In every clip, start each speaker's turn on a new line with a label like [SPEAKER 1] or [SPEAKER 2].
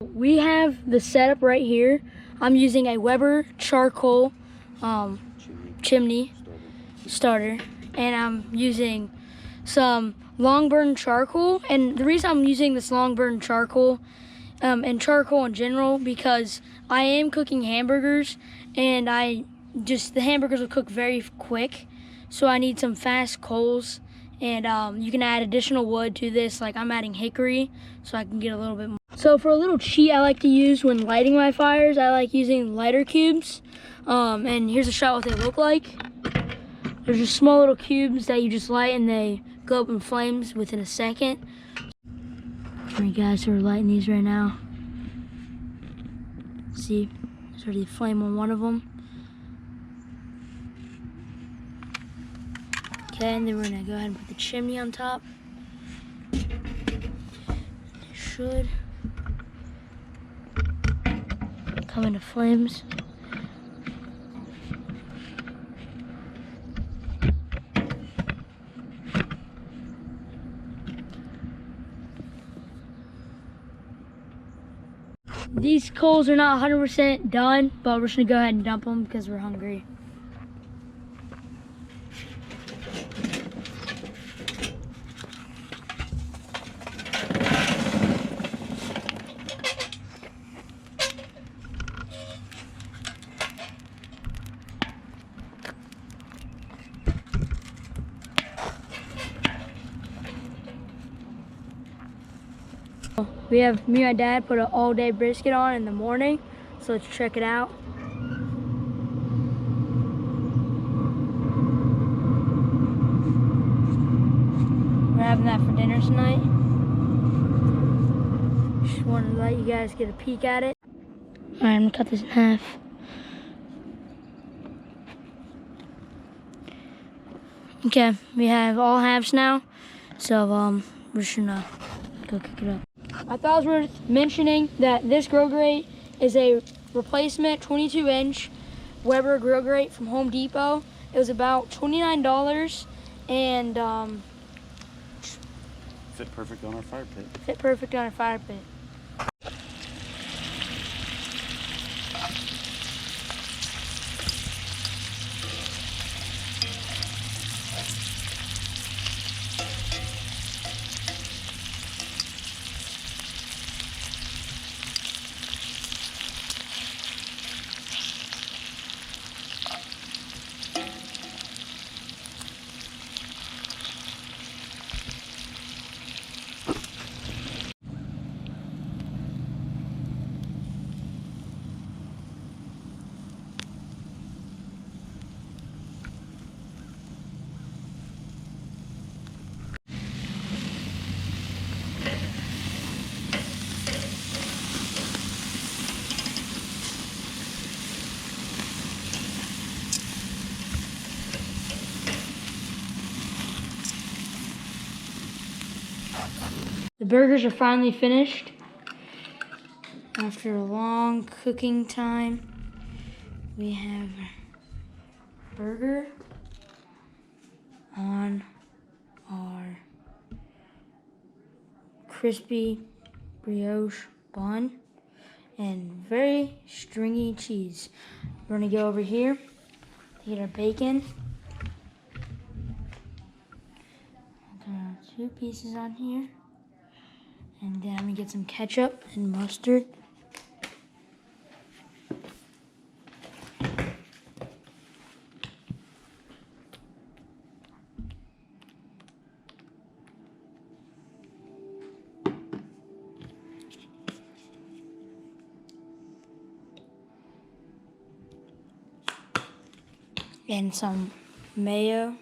[SPEAKER 1] We have the setup right here. I'm using a Weber charcoal chimney starter, and I'm using some long burn charcoal. And the reason I'm using this long burn charcoal and charcoal in general, because I am cooking hamburgers, and the hamburgers will cook very quick, so I need some fast coals. And you can add additional wood to this, like I'm adding hickory, so I can get a little bit more. So for a little cheat I like to use when lighting my fires, I like using lighter cubes. And here's a shot what they look like. They're just small little cubes that you just light, and they go up in flames within a second. Alright guys, so we're lighting these right now. See, there's already a flame on one of them. Okay, and then we're gonna go ahead and put the chimney on top. It should come into flames. These coals are not 100% done, but we're just gonna go ahead and dump them because we're hungry. We have me and my dad put an all-day brisket on in the morning, so let's check it out. We're having that for dinner tonight. Just wanted to let you guys get a peek at it. All right, I'm gonna cut this in half. Okay, we have all halves now, so we're just gonna go cook it up. I thought it was worth mentioning that this grill grate is a replacement 22-inch Weber grill grate from Home Depot. It was about $29, and
[SPEAKER 2] fit perfect on our fire pit.
[SPEAKER 1] Fit perfect on our fire pit. The burgers are finally finished. After a long cooking time, we have burger on our crispy brioche bun and very stringy cheese. We're gonna go over here to get our bacon. There are 2 pieces on here. And then I'm gonna get some ketchup and mustard. And some mayo.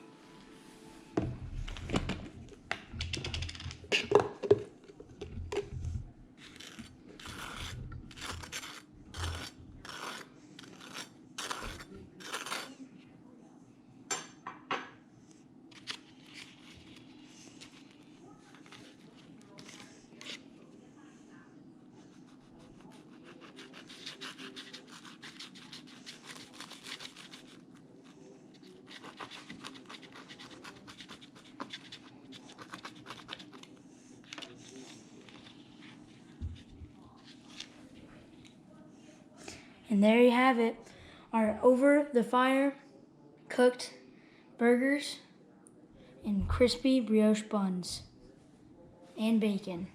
[SPEAKER 1] And there you have it, our over the fire cooked burgers and crispy brioche buns and bacon.